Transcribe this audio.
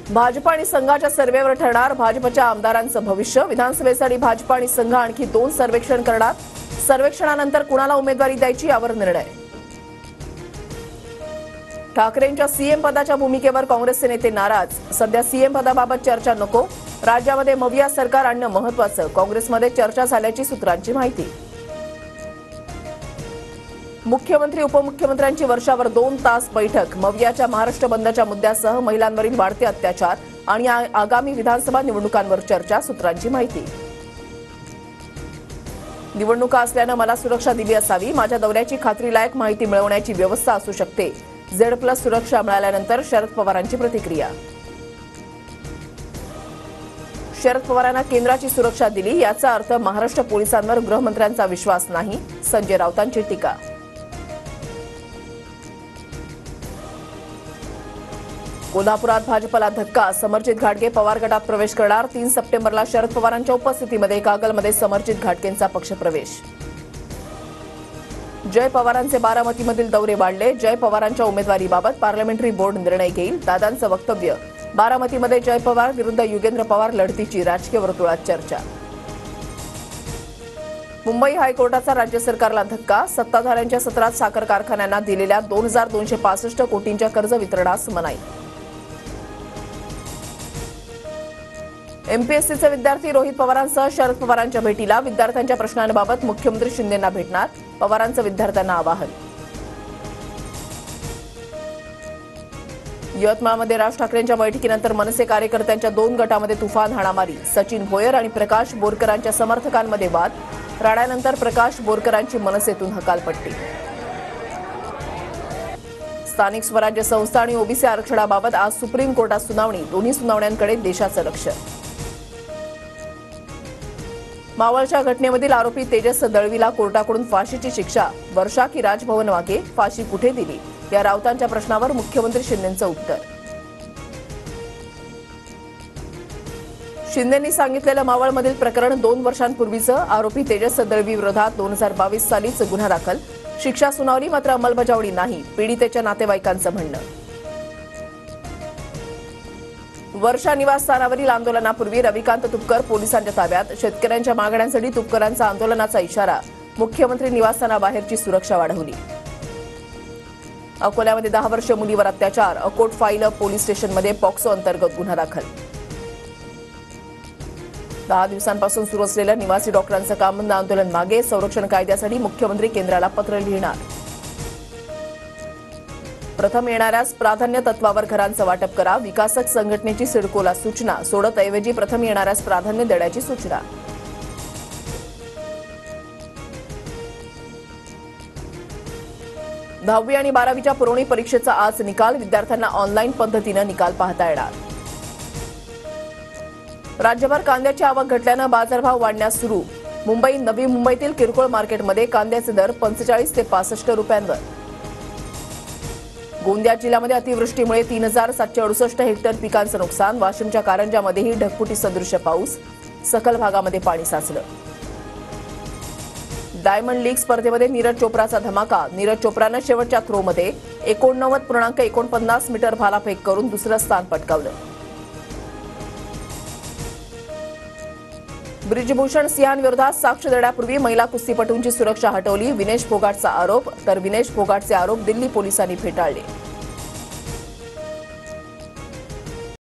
भाजप आणि संघाच्या सर्व्हेवर ठरणार भाजपच्या आमदारांचं भविष्य। विधानसभेसाठी भाजप आणि संघ आणखी 2 सर्वेक्षण करणार। सर्वेक्षणानंतर कुणाला उमेदवारी द्यायची यावर निर्णय। ठाकरेंच्या सीएम पदाच्या भूमिकेवर काँग्रेसचे नेते नाराज। सध्या सीएम पदाबाबत चर्चा नको, राज्यामध्ये मविया सरकार आणणं महत्त्वाचं, काँग्रेसमध्ये चर्चा झाल्याची सूत्रांची माहिती। मुख्यमंत्री उपमुख्यमंत्र्यांची वर्षावर 2 तास बैठक। मवियाच्या महाराष्ट्र बंदच्या मुद्द्यासह महिलांवरील वाढते अत्याचार आणि आगामी विधानसभा निवडणुकांवर चर्चा, सूत्रांची माहिती। निवडणुका असल्यानं मला सुरक्षा दिली असावी, माझ्या दौऱ्याची खात्रीलायक माहिती मिळवण्याची व्यवस्था असू शकते। Z+ सुरक्षा मिळाल्यानंतर शरद पवारांची प्रतिक्रिया। शरद पवारांना केंद्राची सुरक्षा दिली याचा अर्थ महाराष्ट्र पोलिसांवर गृहमंत्र्यांचा विश्वास नाही, संजय राऊतांची टीका। कोल्हापुरात भाजपला धक्का, समरजित घाटगे पवार गटात प्रवेश करणार। 3 सप्टेंबरला शरद पवारांच्या उपस्थितीमध्ये कागलमध्ये समरजित घाटगेंचा पक्षप्रवेश। जय पवारांचे बारामतीमधील दौरे वाढले। जय पवारांच्या उमेदवारीबाबत पार्लमेंटरी बोर्ड निर्णय घेईल, दादांचं वक्तव्य। बारामतीमध्ये जय पवार विरुद्ध युगेंद्र पवार लढतीची राजकीय वर्तुळात चर्चा। मुंबई हायकोर्टाचा राज्य सरकारला धक्का, सत्ताधाऱ्यांच्या सत्रात साखर कारखान्यांना दिलेल्या 2265 कोटींच्या कर्ज वितरणास मनाई। एमपीएससीचे विद्यार्थी रोहित पवारांसह शरद पवारांच्या भेटीला। विद्यार्थ्यांच्या प्रश्नांबाबत मुख्यमंत्री शिंदेंना भेटणार, पवारांचं विद्यार्थ्यांना आवाहन। यवतमाळमध्ये राज ठाकरेंच्या बैठकीनंतर मनसे कार्यकर्त्यांच्या 2 गटामध्ये तुफान हाणामारी। सचिन भोयर आणि प्रकाश बोरकरांच्या समर्थकांमध्ये वाद। राड्यानंतर प्रकाश बोरकरांची मनसेतून हकालपट्टी। स्थानिक स्वराज्य संस्था आणि ओबीसी आरक्षणाबाबत आज सुप्रीम कोर्टात सुनावणी। दोन्ही सुनावण्यांकडे देशाचं लक्ष। मावळच्या घटनेमधील आरोपी तेजस दळवीला कोर्टाकडून फाशीची शिक्षा। वर्षा की राजभवन मागे, फाशी कुठे दिली या राऊतांच्या प्रश्नावर मुख्यमंत्री शिंदेंचं उत्तर। शिंदेंनी सांगितलेलं मावळमधील प्रकरण 2 वर्षांपूर्वीचं। आरोपी तेजस दळवी विरोधात 2022 सालीच गुन्हा दाखल। शिक्षा सुनावली मात्र अंमलबजावणी नाही, पीडितेच्या नातेवाईकांचं म्हणणं। वर्षा निवासस्थानावरील आंदोलनापूर्वी रविकांत तुपकर पोलिसांच्या ताब्यात। शेतकऱ्यांच्या मागण्यांसाठी तुपकरांचा आंदोलनाचा इशारा। मुख्यमंत्री निवासस्थानाबाहेरची सुरक्षा वाढवली। अकोल्यामध्ये 10 वर्षीय मुलीवर अत्याचार। अकोट फाईल पोलीस स्टेशनमध्ये पॉक्सो अंतर्गत गुन्हा दाखल। 10 दिवसांपासून सुरू असलेलं निवासी डॉक्टरांचं काम बंद आंदोलन मागे। संरक्षण कायद्यासाठी मुख्यमंत्री केंद्राला पत्र लिहिणार। प्रथम येणाऱ्यास प्राधान्य तत्वावर घरांचं वाटप करा। विकासक संघटनेची सिडकोला सूचना। सोडत ऐवजी प्रथम येणाऱ्यास प्राधान्य देण्याची सूचना। 10वी आणि 12वीच्या पुरवणी परीक्षेचा आज निकाल। विद्यार्थ्यांना ऑनलाईन पद्धतीनं निकाल पाहता येणार। राज्यभर कांद्याची आवक घटल्यानं बाजारभाव वाढण्यास सुरू। नवी मुंबईतील किरकोळ मार्केटमध्ये कांद्याचे दर 45 ते 65 रुपयांवर। गोंदिया जिल्ह्यामध्ये अतिवृष्टीमुळे 3768 हेक्टर पिकांचं नुकसान। वाशिमच्या कारंजामध्येही ढगफुटी सदृश्य पाऊस। सखल भागामध्ये पाणी साचलं। डायमंड लीग स्पर्धेमध्ये नीरज चोप्राचा धमाका। नीरज चोप्रानं शेवटच्या थ्रोमध्ये 89.49 मीटर भालाफेक करून दुसरं स्थान पटकावलं। ब्रिजभूषण सिंहांविरोधात साक्ष देण्यापूर्वी महिला कुस्तीपटूंची सुरक्षा हटवली। विनेश फोगाटचा आरोप, तर विनेश फोगाटचे आरोप दिल्ली पोलिसांनी फेटाळले।